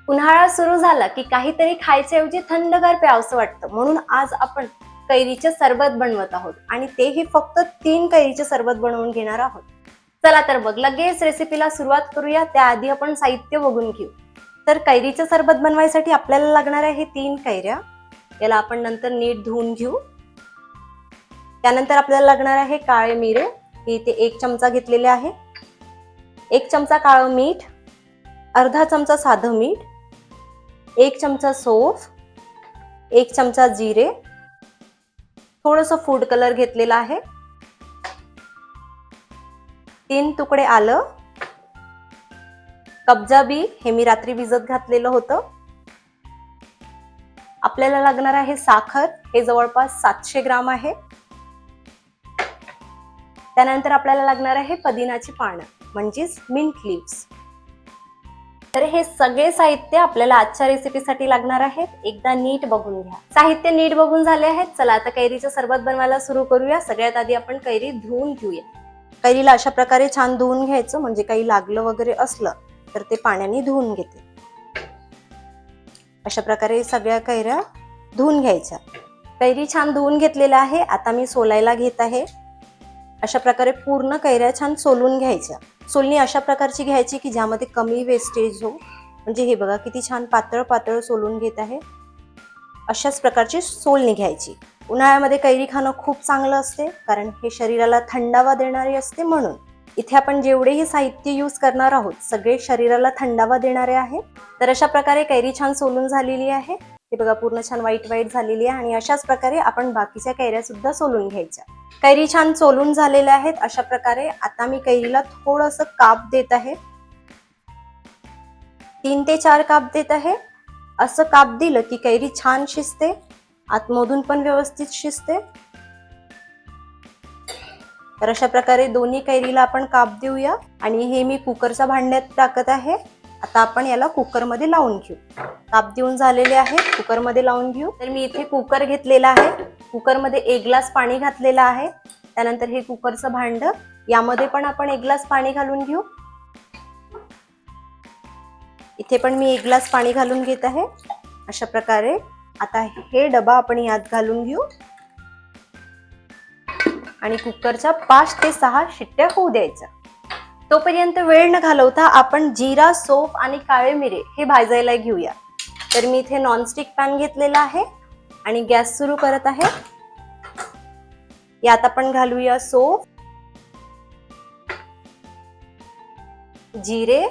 उन्हाळा सुरू झाला की काहीतरी खायच्याऐवजी थंडगार प्यावंसं वाटतं, म्हणून आज आपण कैरीचे सरबत बनवत आहोत आणि तेही फक्त 3 कैरीचे सरबत बनवून घेणार आहोत. चला तर मग लगेच रेसिपीला सुरुवात करूया. त्याआधी आपण साहित्य बघून घेऊ. तर कैरीचे सरबत बनवायसाठी आपल्याला लागणार आहे 3 कैऱ्या. याला आपण नंतर नीट धुवून घेऊ. त्यानंतर आपल्याला लागणार आहे काळे मिरे. इथे 1 चमचा घेतलेले आहे. 1 चमचा काळं मीठ, अर्धा चमचा साधं मीठ, 1 चमचा सौंफ, 1 चमचा जिरे, थोडंसं फूड कलर घेतलेला आहे, 3 तुकडे आलं, कब्जा बी हे मी रात्री भिजत घातलेलं होतं. आपल्याला लागणार आहे साखर, हे जवळपास 700 ग्राम आहे. त्यानंतर आपल्याला लागणार आहे पुदिनाची पानं म्हणजेच मिंट लीव्स. तर हे सगळे साहित्य आपल्याला आजच्या रेसिपीसाठी लागणार आहेत. एकदा नीट बघून घ्या. साहित्य नीट बघून झाले आहेत. चला आता कैरीचं सरबत बनवायला सुरू करूया. सगळ्यात आधी आपण कैरी धुवून घेऊया. कैरीला अशा प्रकारे छान धुवून घ्यायचं, म्हणजे काही लागलं वगैरे असलं तर ते पाण्याने धुवून घेते. अशा प्रकारे सगळ्या कैऱ्या धुवून घ्यायच्या. कैरी छान धुवून घेतलेल्या आहे. आता मी सोलायला घेत आहे. अशा प्रकारे पूर्ण कैऱ्या छान सोलून घ्यायच्या. सोलणी अशा प्रकारची घ्यायची की ज्यामध्ये कमी वेस्टेज हो. म्हणजे हे बघा किती छान पातळ पातळ सोलून घेत आहे. अशाच प्रकारची सोलणी घ्यायची. उन्हाळ्यामध्ये कैरी खाणं खूप चांगलं असते, कारण हे शरीराला थंडावा देणारे असते. म्हणून इथे आपण जेवढेही साहित्य यूज करणार आहोत सगळे शरीराला थंडावा देणारे आहे. तर अशा प्रकारे कैरी छान सोलून झालेली आहे. हे बघा पूर्ण छान व्हाईट व्हाईट झालेली आहे. आणि अशाच प्रकारे आपण बाकीच्या कैऱ्या सुद्धा सोलून घ्यायच्या. कैरी छान सोलून झालेल्या आहेत. अशा प्रकारे आता मी कैरीला थोडंसं काप देत आहे. 3 ते 4 काप देत आहे. असं काप दिलं की कैरी छान शिजते, आतमधून पण व्यवस्थित शिजते. तर अशा प्रकारे दोन्ही कैरीला आपण काप देऊया. आणि हे मी कुकरच्या भांड्यात टाकत आहे. आता आपण याला कुकरमध्ये लावून घेऊ. काप देऊन झालेले आहे, कुकरमध्ये लावून घेऊ. तर मी इथे कुकर घेतलेला आहे. कुकरमध्ये 1 ग्लास पाणी घातलेलं आहे. त्यानंतर हे कुकरचं भांड, यामध्ये पण आपण 1 ग्लास पाणी घालून घेऊ. इथे पण मी 1 ग्लास पाणी घालून घेत आहे. अशा प्रकारे आता हे डबा आपण यात घालून घेऊ आणि कुकरच्या 5 ते 6 शिट्ट्या होऊ द्यायच्या. तोपर्यंत वेळ न घालवता आपण जिरा, सौंफ आणि काळे मिरे हे भाजायला घेऊया. तर मी इथे नॉनस्टिक पॅन घेतलेला आहे आणि गॅस सुरू करत आहे. यात आपण घालूया सौंफ, जिरे,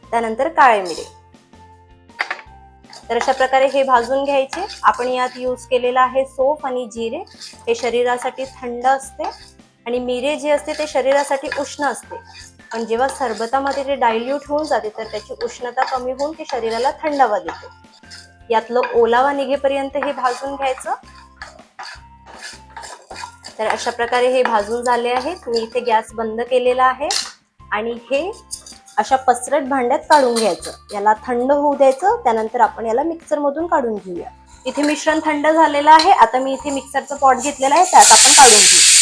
त्यानंतर काळे मिरे. तर अशा प्रकारे हे भाजून घ्यायचे. आपण यात यूज केलेला आहे सौंफ आणि जिरे. हे शरीरासाठी थंड असते आणि मिरे जे असते ते शरीरासाठी उष्ण असते. पण जेव्हा सरबतामध्ये ते डायल्यूट होऊन जाते तर त्याची उष्णता कमी होऊन ते शरीराला थंडावा देते. यातलं ओलावा निघेपर्यंत हे भाजून घ्यायचं. तर अशा प्रकारे हे भाजून झाले आहे. मी इथे गॅस बंद केलेला आहे आणि हे अशा पसरट भांड्यात काढून घ्यायचं. याला थंड होऊ द्यायचं. त्यानंतर आपण याला मिक्सर मधून काढून घेऊया. इथे मिश्रण थंड झालेलं आहे. आता मी इथे मिक्सरचं पॉट घेतलेलं आहे, त्यात आपण काढून घेऊ.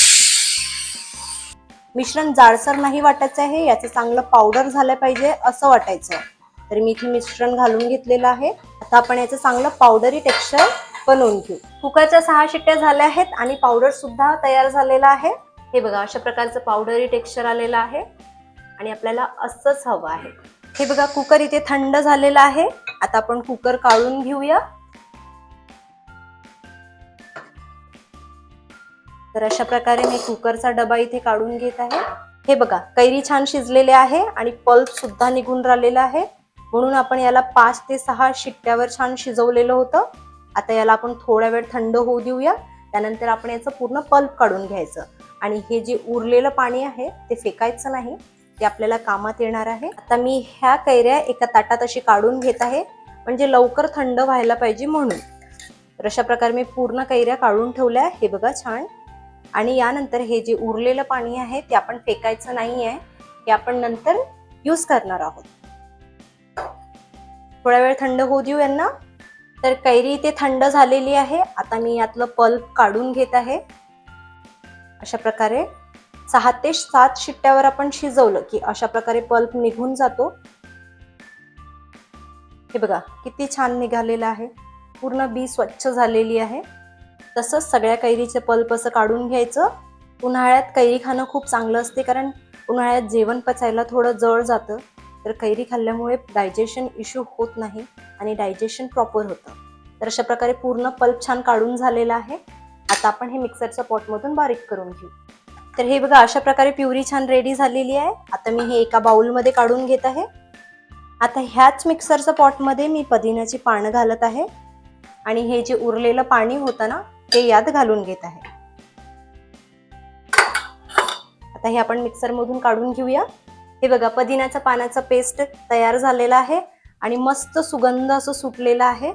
मिश्रण जाडसर नाही वाटायचं आहे, याचं चांगलं पावडर झालं पाहिजे असं वाटायचं. तर मी इथे मिश्रण घालून घेतलेलं आहे. आता आपण याचं चांगलं पावडरी टेक्स्चर बनवून घेऊ. कुकरच्या 6 शिट्ट्या झाल्या आहेत आणि पावडर सुद्धा तयार झालेला आहे. हे बघा अशा प्रकारचं पावडरी टेक्स्चर आलेलं आहे आणि आपल्याला असंच हवं आहे. हे बघा कुकर इथे थंड झालेला आहे. आता आपण कुकर काढून घेऊया. तर अशा प्रकारे मी कुकरचा डबा इथे काढून घेत आहे. हे बघा कैरी छान शिजलेले आहे आणि पल्प सुद्धा निघून राहिलेला आहे. म्हणून आपण याला 5 ते 6 शिट्ट्यावर छान शिजवलेलं होतं. आता याला आपण थोडा वेळ थंड होऊ देऊया. त्यानंतर आपण याचं पूर्ण पल्प काढून घ्यायचं आणि हे जे उरलेलं पाणी आहे ते फेकायचं नाही, ते आपल्याला कामात येणार आहे. आता मी ह्या कैऱ्या एका ताटात अशी काढून घेत आहे, म्हणजे लवकर थंड व्हायला पाहिजे म्हणून. तर अशा प्रकारे मी पूर्ण कैऱ्या काढून ठेवल्या. हे बघा छान. आणि यानंतर हे जे उरलेलं पाणी आहे ते आपण फेकायचं नाही आहे, हे आपण नंतर यूज करणार आहोत. थोडा वेळ थंड होऊ देऊ यांना. तर कैरी इथे थंड झालेली आहे. आता मी यातलं पल्प काढून घेत आहे. अशा प्रकारे 6 ते 7 शिट्ट्यावर आपण शिजवलं की अशा प्रकारे पल्प निघून जातो. हे बघा किती छान निघालेलं आहे, पूर्ण बी स्वच्छ झालेली आहे. तसंच सगळ्या कैरीचे पल्प असं काढून घ्यायचं. उन्हाळ्यात कैरी खाणं खूप चांगलं असते, कारण उन्हाळ्यात जेवण पचायला थोडं जड जातं. तर कैरी खाल्ल्यामुळे डायजेशन इश्यू होत नाही आणि डायजेशन प्रॉपर होतं. तर अशा प्रकारे पूर्ण पल्प छान काढून झालेला आहे. आता आपण हे मिक्सरच्या पॉटमधून बारीक करून घेऊ. तर हे बघा अशा प्रकारे प्युरी छान रेडी झालेली आहे. आता मी हे एका बाउलमध्ये काढून घेत आहे. आता ह्याच मिक्सरच्या पॉटमध्ये मी पुदिन्याची पानं घालत आहे आणि हे जे उरलेलं पाणी होतं ना ते यात घालून घेत आहे. आता हे आपण मिक्सरमधून काढून घेऊया. हे बघा पुदिन्याच्या पानाचा पेस्ट तयार झालेला आहे आणि मस्त सुगंध असं सुटलेला आहे.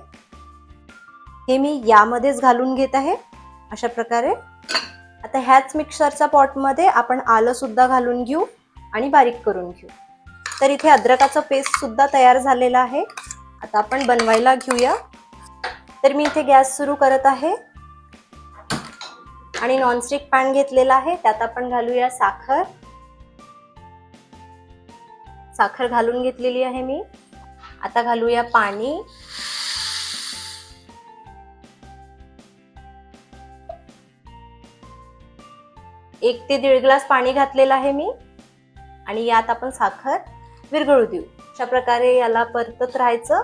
हे मी यामध्येच घालून घेत आहे अशा प्रकारे. आता ह्याच मिक्सरच्या पॉटमध्ये आपण आलं सुद्धा घालून घेऊ आणि बारीक करून घेऊ. तर इथे अद्रकाचा पेस्ट सुद्धा तयार झालेला आहे. आता आपण बनवायला घेऊया. तर मी इथे गॅस सुरू करत आहे आणि नॉनस्टिक पॅन घेतलेला आहे. त्यात आपण घालूया साखर. साखर घालून घेतलेली आहे मी. आता घालूया पाणी. एक ते 1.5 ग्लास पाणी घातलेलं आहे मी आणि यात आपण साखर विरघळू देऊ. अशा प्रकारे याला परतत राहायचं.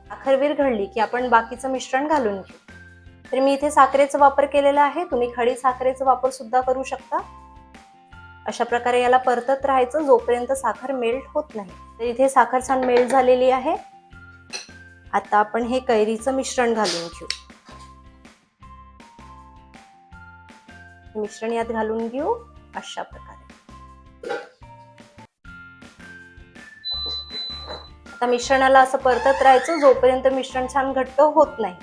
साखर विरघळली की आपण बाकीचं मिश्रण घालून घेऊ. तर मी इथे साखरेचा वापर केलेला आहे, तुम्ही खडी साखरेचा वापर सुद्धा करू शकता. अशा प्रकारे याला परतत राहायचं जोपर्यंत साखर मेल्ट होत नाही. तर इथे साखर छान मेल्ट झालेली आहे. आता आपण हे कैरीचं मिश्रण घालून घेऊ. मिश्रण यात घालून घेऊ अशा प्रकारे. आता मिश्रणाला असं परतत राहायचं जोपर्यंत मिश्रण छान घट्ट होत नाही.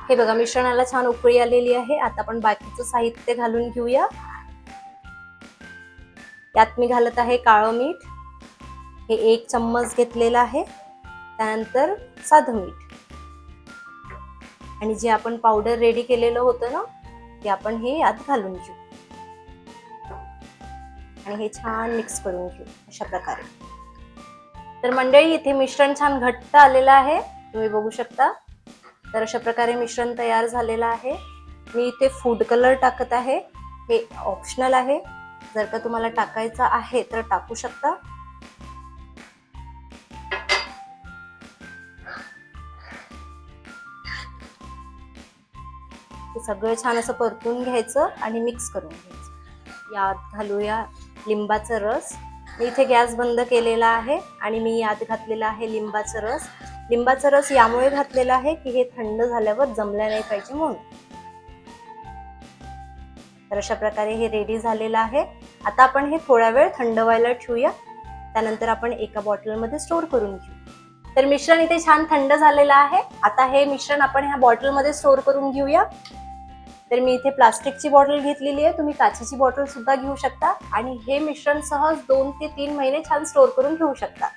हे बघा मिश्रणाला छान उकळी आलेली आहे. आता आपण बाकीचं साहित्य घालून घेऊया. यात मी घालत आहे काळं मीठ. हे 1 चम्मच घेतलेलं आहे. त्यानंतर साधं मीठ आणि जे आपण पावडर रेडी केलेलं होतं ना ते आपण हे यात घालून घेऊ आणि हे छान मिक्स करून घेऊ अशा प्रकारे. तर मंडळी इथे मिश्रण छान घट्ट आलेलं आहे, तुम्ही बघू शकता. तर अशा प्रकारे मिश्रण तयार झालेलं आहे. मी इथे फूड कलर टाकत आहे. हे ऑप्शनल आहे, जर का तुम्हाला टाकायचं आहे तर टाकू शकता. हे सगळं छान असं परतून घ्यायचं आणि मिक्स करून घ्यायचं. यात घालूया लिंबाचा रस. मी इथे गॅस बंद केलेला आहे आणि मी यात घातलेला आहे लिंबाचा रस. लिंबाचा रस यामुळे घातलेला आहे की हे थंड झाल्यावर जमल्या नाही पाहिजे म्हणून. तर अशा प्रकारे हे रेडी झालेलं आहे. आता आपण हे थोडा वेळ थंड व्हायला ठेवूया. त्यानंतर आपण एका बॉटलमध्ये स्टोर करून घेऊ. तर मिश्रण इथे छान थंड झालेलं आहे. आता हे मिश्रण आपण ह्या बॉटलमध्ये स्टोर करून घेऊया. तर मी इथे प्लास्टिकची बॉटल घेतलेली आहे, तुम्ही काचेची बॉटल सुद्धा घेऊ शकता आणि हे मिश्रण सहज 2 ते 3 महिने छान स्टोर करून घेऊ शकता.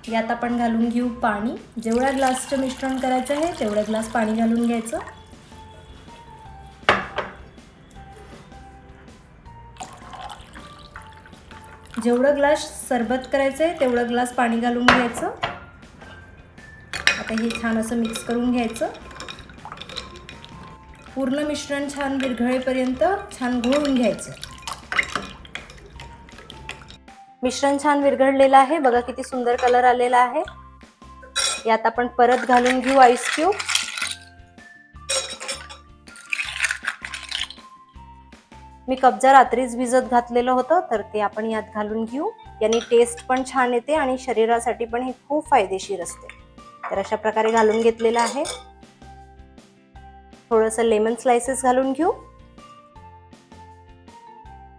यात आपण घालून घेऊ पाणी. जेवढ्या ग्लासचं मिश्रण करायचं आहे तेवढा ग्लास पाणी घालून घ्यायचं. जेवढं ग्लास सरबत करायचं आहे तेवढं ग्लास पाणी घालून घ्यायचं. आता हे छान असं मिक्स करून घ्यायचं. पूर्ण मिश्रण छान विरघळेपर्यंत छान घोळून घ्यायचं. मिश्रण छान विरघळलेलं आहे, बघा किती सुंदर कलर आलेला आहे. यात आपण परत घालून घेऊ आईस क्यूब. मी कब्जा रात्रीच भिजत घातलेलं होतं तर ते आपण यात घालून घेऊ. याने टेस्ट पण छान येते आणि शरीरासाठी पण हे खूप फायदेशीर असते. तर अशा प्रकारे घालून घेतलेलं आहे. थोडंसं लेमन स्लाइसेस घालून घेऊ.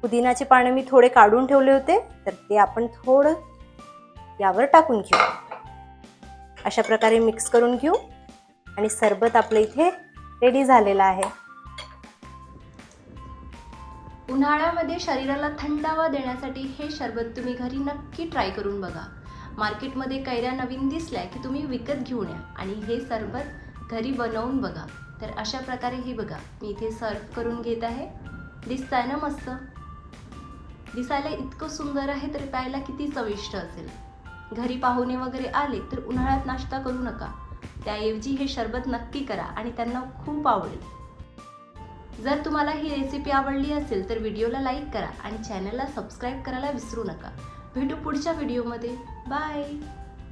पुदिनाची पानं मी थोडे काढून ठेवले होते तर ते आपण थोडं यावर टाकून घेऊ. अशा प्रकारे मिक्स करून घेऊ आणि सरबत आपलं इथे रेडी झालेलं आहे. उन्हाळ्यामध्ये शरीराला थंडावा देण्यासाठी हे सरबत तुम्ही घरी नक्की ट्राय करून बघा. मार्केटमध्ये कैऱ्या नवीन दिसल्या की तुम्ही विकत घेऊन या आणि हे सरबत घरी बनवून बघा. तर अशा प्रकारे हे बघा मी इथे सर्व करून घेत आहे. दिसतंय ना मस्त. दिसायला इतकं सुंदर आहे तर प्यायला किती चविष्ट असेल. घरी पाहुणे वगैरे आले तर उन्हाळ्यात नाश्ता करू नका, त्याऐवजी हे सरबत नक्की करा आणि त्यांना खूप आवडेल. जर तुम्हाला ही रेसिपी आवडली असेल तर व्हिडिओला लाईक करा आणि चॅनलला सबस्क्राईब करायला विसरू नका. भेटू पुढच्या व्हिडिओमध्ये. बाय.